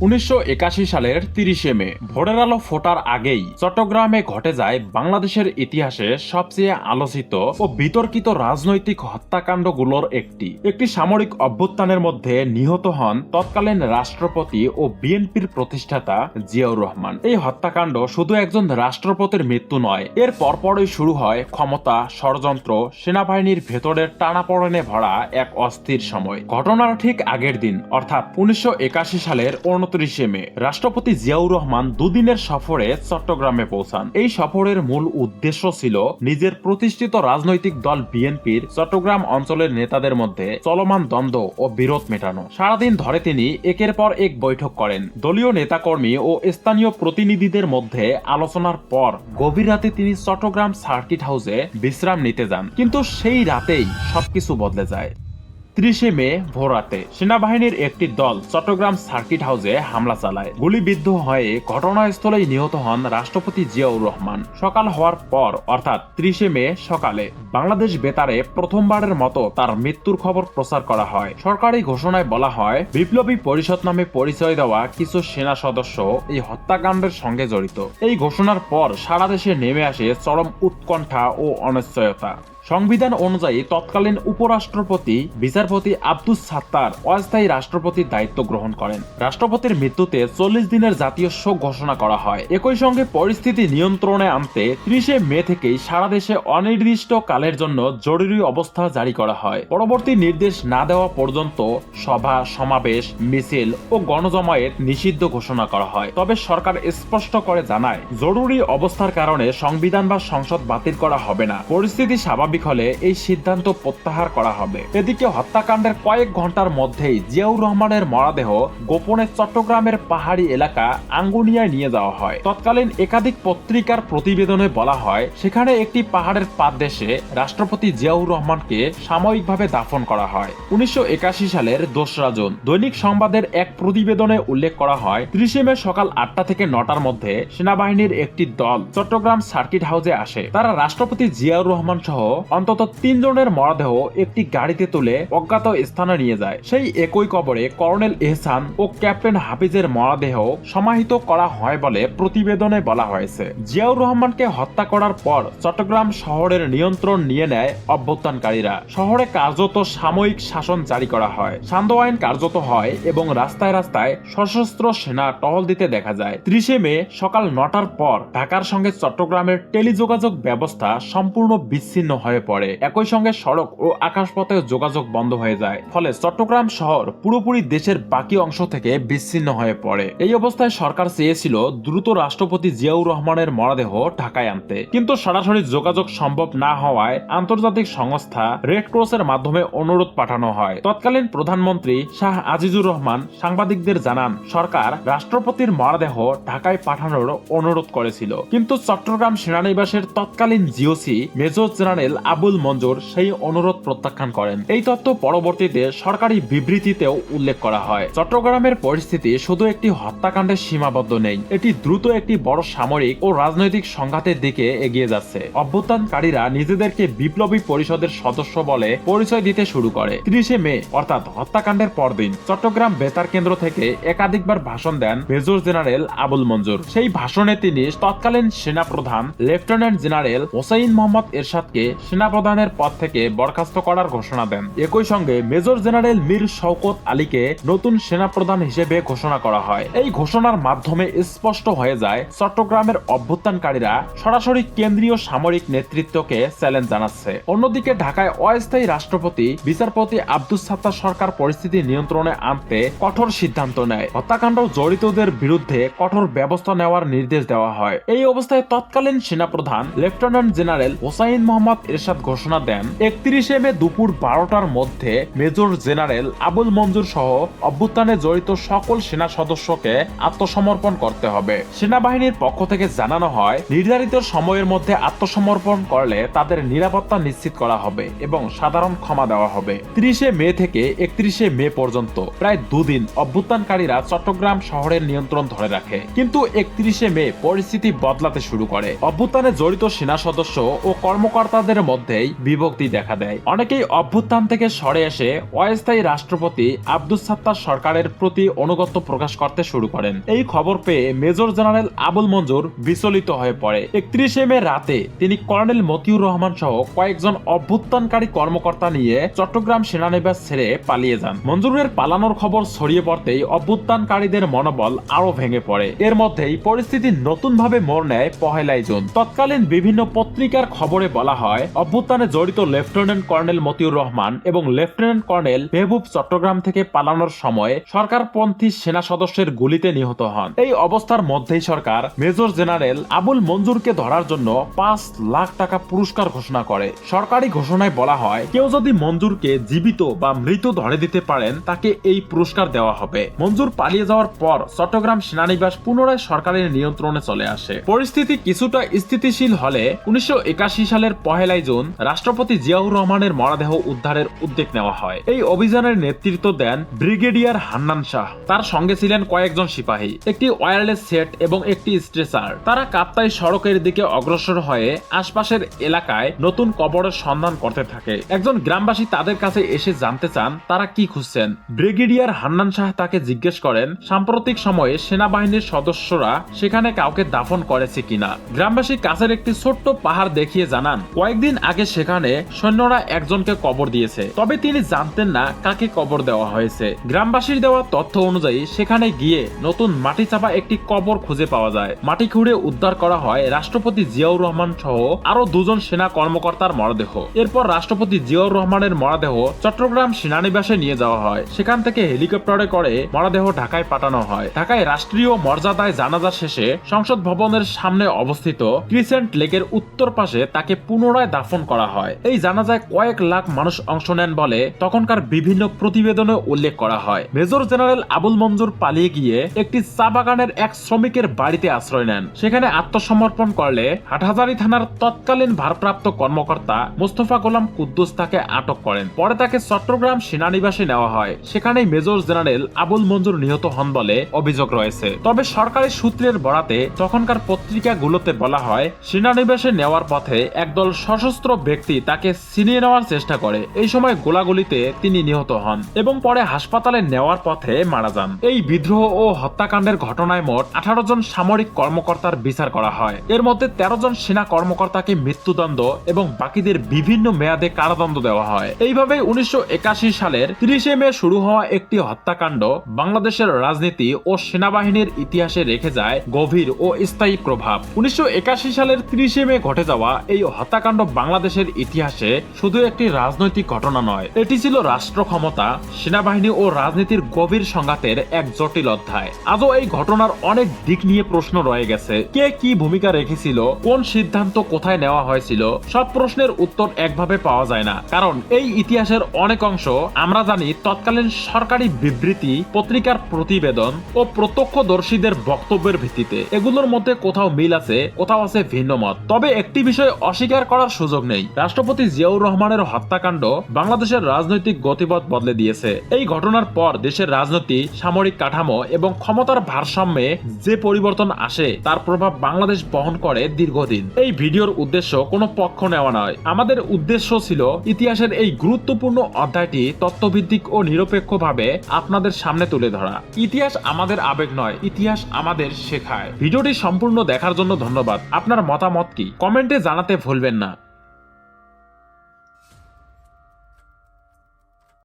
1981 সালের 30 মে ভোরের আলো ফোটার আগেই চট্টগ্রামে ঘটে যায় বাংলাদেশের ইতিহাসে সবচেয়ে আলোচিত ও বিতর্কিত রাজনৈতিক হত্যাকাণ্ডগুলোর একটি সামরিক অভ্যুত্থানের মধ্যে নিহত হন তৎকালীন রাষ্ট্রপতি ও বিএনপির প্রতিষ্ঠাতা জিয়াউর রহমান। এই হত্যাকাণ্ড শুধু একজন রাষ্ট্রপতির মৃত্যু নয়, এর পরপরই শুরু হয় ক্ষমতা, ষড়যন্ত্র, সেনাবাহিনীর ভেতরের টানাপোড়েনে ভরা এক অস্থির সময়। ঘটনার ঠিক আগের দিন অর্থাৎ 1981 সালের 29 মে রাষ্ট্রপতি জিয়াউর রহমান দুদিনের সফরে চট্টগ্রামে পৌঁছান। এই সফরের মূল উদ্দেশ্য ছিল নিজের প্রতিষ্ঠিত রাজনৈতিক দল বিএনপির চট্টগ্রাম অঞ্চলের নেতাদের মধ্যে চলমান দ্বন্দ্ব ও বিরোধ মেটানো। সারাদিন ধরে তিনি একের পর এক বৈঠক করেন। দলীয় নেতাকর্মী ও স্থানীয় প্রতিনিধিদের মধ্যে আলোচনার পর গভীর রাতে তিনি চট্টগ্রাম সার্কিট হাউসে বিশ্রাম নিতে যান। কিন্তু সেই রাতেই সবকিছু বদলে যায়। 30 মে ভোররাতে সেনাবাহিনীর একটি দল চট্টগ্রাম সার্কিট হাউসে হামলা চালায়। গুলিবিদ্ধ হয়ে ঘটনাস্থলেই নিহত হন রাষ্ট্রপতি জিয়াউর রহমান। সকাল হওয়ার পর অর্থাৎ 30 মে সকালে বাংলাদেশ বেতারে প্রথমবারের মতো তার মৃত্যুর খবর প্রচার করা হয়। সরকারি ঘোষণায় বলা হয়, বিপ্লবী পরিষদ নামে পরিচয় দেওয়া কিছু সেনা সদস্য এই হত্যাকাণ্ডের সঙ্গে জড়িত। এই ঘোষণার পর সারা দেশে নেমে আসে চরম উৎকণ্ঠা ও অনিশ্চয়তা। সংবিধান অনুযায়ী তৎকালীন উপরাষ্ট্রপতি বিচারপতি আব্দুস সাত্তার অস্থায়ী রাষ্ট্রপতির দায়িত্ব গ্রহণ করেন। রাষ্ট্রপতির মৃত্যুতে 40 দিনের জাতীয় শোক ঘোষণা করা হয়। একই সঙ্গে পরিস্থিতি নিয়ন্ত্রণে আনতে 30 মে থেকেই সারা দেশে অনির্দিষ্ট কালের জন্য জরুরি অবস্থা জারি করা হয়। পরবর্তী নির্দেশ না দেওয়া পর্যন্ত সভা, সমাবেশ, মিছিল ও গণজমায়েত নিষিদ্ধ ঘোষণা করা হয়। তবে সরকার স্পষ্ট করে জানায়, জরুরি অবস্থার কারণে সংবিধান বা সংসদ বাতিল করা হবে না। পরিস্থিতি স্বাভাবিক হলে এই সিদ্ধান্ত প্রত্যাহার করা হবে। এদিকে হত্যাকাণ্ডের কয়েক ঘন্টার মধ্যেই জিয়াউর রহমানের মরদেহ গোপনে চট্টগ্রামের পাহাড়ি এলাকা আঙ্গুনিয়ায় নিয়ে যাওয়া হয়। তৎকালীন একাধিক পত্রিকার প্রতিবেদনে বলা হয়, সেখানে একটি পাহাড়ের পাদদেশে রাষ্ট্রপতি জিয়াউর রহমানকে সাময়িকভাবে দাফন করা হয়। 1981 সালের 2রা জুন দৈনিক সংবাদের এক প্রতিবেদনে উল্লেখ করা হয়, 30 মে সকাল 8টা থেকে 9টার মধ্যে সেনাবাহিনীর একটি দল চট্টগ্রাম সার্কিট হাউসে আসে। তারা রাষ্ট্রপতি জিয়াউর রহমান সহ অন্তত 3 জনের মরদেহ একটি গাড়িতে তুলে অজ্ঞাত স্থানে নিয়ে যায়। সেই একই কবরে কর্নেল এহসান ও ক্যাপ্টেন হাফিজের মরদেহ সমাহিত করা হয় বলে প্রতিবেদনে বলা হয়েছে। জিয়াউর রহমানকে হত্যা করার পর চট্টগ্রাম শহরের নিয়ন্ত্রণ নিয়ে নেয় অভ্যুত্থানকারীরা। শহরে কার্যত সাময়িক শাসন জারি করা হয়, শান্ত আইন কার্যত হয় এবং রাস্তায় রাস্তায় সশস্ত্র সেনা টহল দিতে দেখা যায়। 30 মে সকাল 9টার পর ঢাকার সঙ্গে চট্টগ্রামের টেলিযোগাযোগ ব্যবস্থা সম্পূর্ণ বিচ্ছিন্ন হয়ে পড়ে। একই সঙ্গে সড়ক ও আকাশপথে যোগাযোগ বন্ধ হয়ে যায়। ফলে চট্টগ্রাম শহর পুরোপুরি দেশের বাকি অংশ থেকে বিচ্ছিন্ন হয়ে পড়ে। এই অবস্থায় সরকার চেয়েছিল দ্রুত রাষ্ট্রপতি জিয়াউর রহমানের মরদেহ ঢাকায় আনতে, কিন্তু সরাসরি যোগাযোগ সম্ভব না হওয়ায় আন্তর্জাতিক সংস্থা রেড ক্রসের মাধ্যমে অনুরোধ পাঠানো হয়। তৎকালীন প্রধানমন্ত্রী শাহ আজিজুর রহমান সাংবাদিকদের জানান, সরকার রাষ্ট্রপতির মরদেহ ঢাকায় পাঠানোর অনুরোধ করেছিল, কিন্তু চট্টগ্রাম সেনানিবাসের তৎকালীন জিওসি মেজর জেনারেল আবুল মঞ্জুর সেই অনুরোধ প্রত্যাখ্যান করেন। এই তথ্য পরবর্তীতে সরকারি বিবৃতিতেও উল্লেখ করা হয়। চট্টগ্রামের পরিস্থিতি শুধু একটি হত্যাকাণ্ডে সীমাবদ্ধ নেই, এটি দ্রুত একটি বড় সামরিক ও রাজনৈতিক সংঘাতের দিকে এগিয়ে যাচ্ছে। অভ্যুত্থানকারীরা নিজেদেরকে বিপ্লবী পরিষদের সদস্য বলে পরিচয় দিতে শুরু করে। 30 মে অর্থাৎ হত্যাকাণ্ডের পরদিন চট্টগ্রাম বেতার কেন্দ্র থেকে একাধিকবার ভাষণ দেন মেজর জেনারেল আবুল মঞ্জুর। সেই ভাষণে তিনি তৎকালীন সেনাপ্রধান লেফটেন্যান্ট জেনারেল হোসাইন মোহাম্মদ এরশাদকে সেনাপ্রধানের পদ থেকে বরখাস্ত করার ঘোষণা দেন। একই সঙ্গে মেজর জেনারেল মীর শওকত আলীকে নতুন সেনাপ্রধান হিসেবে ঘোষণা করা হয়। এই ঘোষণার মাধ্যমে স্পষ্ট হয়ে যায়, চট্টগ্রামের অভ্যুত্থানকারীরা সরাসরি কেন্দ্রীয় সামরিক নেতৃত্বকে চ্যালেঞ্জ জানাচ্ছে। অন্যদিকে ঢাকায় অস্থায়ী রাষ্ট্রপতি বিচারপতি আব্দুস সাত্তার সরকার পরিস্থিতি নিয়ন্ত্রণে আনতে কঠোর সিদ্ধান্ত নেয়। হত্যাকাণ্ড জড়িতদের বিরুদ্ধে কঠোর ব্যবস্থা নেওয়ার নির্দেশ দেওয়া হয়। এই অবস্থায় তৎকালীন সেনাপ্রধান লেফটেন্যান্ট জেনারেল হোসাইন মোহাম্মদ এরশাদ ঘোষণা দেন, 31 মে দুপুর 12টার মধ্যে মেজর জেনারেল আবুল মঞ্জুর সহ অভ্যুত্থানে জড়িত সকল সেনা সদস্যকে আত্মসমর্পণ করতে হবে। সেনাবাহিনীর পক্ষ থেকে জানানো হয়, নির্ধারিত সময়ের মধ্যে আত্মসমর্পণ করলে তাদের নিরাপত্তা নিশ্চিত করা হবে এবং সাধারণ ক্ষমা দেওয়া হবে। 30 মে থেকে 31 মে পর্যন্ত প্রায় দুদিন অভ্যুত্থানকারীরা চট্টগ্রাম শহরের নিয়ন্ত্রণ ধরে রাখে। কিন্তু 31 মে পরিস্থিতি বদলাতে শুরু করে। অভ্যুত্থানে জড়িত সেনা সদস্য ও কর্মকর্তাদের মধ্যেই বিভক্তি দেখা দেয়। অনেকেই অভ্যুত্থান থেকে সরে এসে অস্থায়ী রাষ্ট্রপতি আব্দুস সাত্তার সরকারের প্রতি আনুগত্য প্রকাশ করতে শুরু করেন। এই খবর পেয়ে মেজর জেনারেল আবুল মঞ্জুর বিচলিত হয়ে পড়ে। 31 মে রাতে তিনি কর্নেল মতিউর রহমান সহ কয়েকজন অভ্যুত্থানকারী কর্মকর্তা নিয়ে চট্টগ্রাম সেনানিবাস ছেড়ে পালিয়ে যান। মঞ্জুরের পালানোর খবর ছড়িয়ে পড়তেই অভ্যুত্থানকারীদের মনোবল আরো ভেঙে পড়ে। এর মধ্যেই পরিস্থিতি নতুনভাবে মোড় নেয় 1 জুন। তৎকালীন বিভিন্ন পত্রিকার খবরে বলা হয় অভ্যুত্থানে জড়িত লেফটেন্যান্ট কর্নেল মতিউর রহমান এবং লেফটেন্যান্ট কর্নেল মেহবুব চট্টগ্রাম থেকে পালানোর সময় সরকারপন্থী সেনা সদস্যের গুলিতে নিহত হন। এই অবস্থার মধ্যেই সরকার মেজর জেনারেল আবুল মঞ্জুরকে ধরার জন্য 5 লাখ টাকা পুরস্কার ঘোষণা করে। সরকারি ঘোষণায় বলা হয় কেউ যদি মঞ্জুরকে জীবিত বা মৃত ধরে দিতে পারেন তাকে এই পুরস্কার দেওয়া হবে। মঞ্জুর পালিয়ে যাওয়ার পর চট্টগ্রাম সেনানিবাস পুনরায় সরকারের নিয়ন্ত্রণে চলে আসে। পরিস্থিতি কিছুটা স্থিতিশীল হলে 1981 সালের 1 জুন রাষ্ট্রপতি জিয়াউর রহমানের মরদেহ উদ্ধারের উদ্যোগ নেওয়া হয়। এই অভিযানের নেতৃত্ব দেন ব্রিগেডিয়ার হান্নান শাহ। তার সঙ্গে ছিলেন কয়েকজন সিপাহী, একটি ওয়্যারলেস সেট এবং একটি স্ট্রেচার। তারা কাপ্তাই সড়কের দিকে অগ্রসর হয়ে আশপাশের এলাকায় নতুন কবরের সন্ধান করতে থাকে। একজন গ্রামবাসী তাদের কাছে এসে জানতে চান তারা কি খুঁজছেন। ব্রিগেডিয়ার হান্নান শাহ তাকে জিজ্ঞেস করেন সাম্প্রতিক সময়ে সেনাবাহিনীর সদস্যরা সেখানে কাউকে দাফন করেছে কিনা। গ্রামবাসী কাছের একটি ছোট্ট পাহাড় দেখিয়ে জানান কয়েকদিন আগে সেখানে সৈন্যরা একজনকে কবর দিয়েছে, তবে তিনি জানতেন না কাকে কবর দেওয়া হয়েছে। গ্রামবাসীর দেওয়া তথ্য অনুযায়ী সেখানে গিয়ে নতুন মাটি চাপা একটি কবর খুঁজে পাওয়া যায়। মাটি খুঁড়ে উদ্ধার করা হয় রাষ্ট্রপতি জিয়াউর রহমান সহ আরো 2 জন সেনা কর্মকর্তার মরদেহ। এরপর রাষ্ট্রপতি জিয়াউর রহমানের মরদেহ চট্টগ্রাম সেনানিবাসে নিয়ে যাওয়া হয়। সেখান থেকে হেলিকপ্টারে করে মরদেহ ঢাকায় পাঠানো হয়। ঢাকায় রাষ্ট্রীয় মর্যাদায় জানাজা শেষে সংসদ ভবনের সামনে অবস্থিত ক্রিসেন্ট লেকের উত্তর পাশে তাকে পুনরায় দাফন করা হয়। এই জানাজায় কয়েক লাখ মানুষ অংশ নেন বলে তখনকার বিভিন্ন প্রতিবেদনে উল্লেখ করা হয়। মেজর জেনারেল আবুল মঞ্জুর পালিয়ে গিয়ে একটি চা বাগানের এক শ্রমিকের বাড়িতে আশ্রয় নেন। সেখানে আত্মসমর্পণ করলে হাটহাজারী থানার তৎকালীন ভারপ্রাপ্ত কর্মকর্তা মোস্তফা গোলাম কুদ্দুস তাকে আটক করেন। পরে তাকে চট্টগ্রাম সেনানিবাসে নেওয়া হয়। সেখানেই মেজর জেনারেল আবুল মঞ্জুর নিহত হন বলে অভিযোগ রয়েছে। তবে সরকারি সূত্রের বরাতে তখনকার পত্রিকাগুলোতে বলা হয় সেনানিবাসে নেওয়ার পথে একদল সশস্ত্র ব্যক্তি তাকে ছিনিয়ে নেওয়ার চেষ্টা করে। এই সময় গোলাগুলিতে তিনি নিহত হন এবং পরে হাসপাতালে নেওয়ার পথে মারা যান। এই বিদ্রোহ ও হত্যাকাণ্ডের ঘটনায় মোট 18 জন সামরিক কর্মকর্তার বিচার করা হয়। এর মধ্যে 13 জন সেনা কর্মকর্তাকে মৃত্যুদণ্ড এবং বাকিদের বিভিন্ন মেয়াদে কারাদণ্ড দেওয়া হয়। এইভাবে 1981 সালের 30 মে শুরু হওয়া একটি হত্যাকাণ্ড বাংলাদেশের রাজনীতি ও সেনাবাহিনীর ইতিহাসে রেখে যায় গভীর ও স্থায়ী প্রভাব। 1981 সালের 30 মে ঘটে যাওয়া এই হত্যাকাণ্ড বাংলাদেশের ইতিহাসে শুধু একটি রাজনৈতিক ঘটনা নয়, এটি ছিল রাষ্ট্র ক্ষমতা, সেনাবাহিনী ও রাজনীতির গভীর সংঘাতের এক জটিল অধ্যায়। আজও এই ঘটনার অনেক দিক নিয়ে প্রশ্ন রয়ে গেছে। কে কি ভূমিকা রেখেছিল, কোন সিদ্ধান্ত কোথায় নেওয়া হয়েছিল, সব প্রশ্নের উত্তর একভাবে পাওয়া যায় না। কারণ এই ইতিহাসের অনেক অংশ আমরা জানি তৎকালীন সরকারি বিবৃতি, পত্রিকার প্রতিবেদন ও প্রত্যক্ষদর্শীদের বক্তব্যের ভিত্তিতে। এগুলোর মধ্যে কোথাও মিল আছে, কোথাও আছে ভিন্ন মত। তবে একটি বিষয় অস্বীকার করার সুযোগ নেই, রাষ্ট্রপতি জিয়াউর রহমানের হত্যাকাণ্ড বাংলাদেশের রাজনৈতিক গতিপথ বদলে দিয়েছে। এই ঘটনার পর দেশের রাজনীতি, সামরিক কাঠামো এবং ক্ষমতার ভারসাম্যে যে পরিবর্তন আসে তার প্রভাব বাংলাদেশ বহন করে দীর্ঘদিন। এই ভিডিওর উদ্দেশ্য কোনো পক্ষ নেওয়া নয়, আমাদের উদ্দেশ্য ছিল ইতিহাসের এই গুরুত্বপূর্ণ অধ্যায়টি তথ্যভিত্তিক ও নিরপেক্ষভাবে আপনাদের সামনে তুলে ধরা। ইতিহাস আমাদের আবেগ নয়, ইতিহাস আমাদের শেখায়। ভিডিওটি সম্পূর্ণ দেখার জন্য ধন্যবাদ। আপনার মতামত কি কমেন্টে জানাতে ভুলবেন না।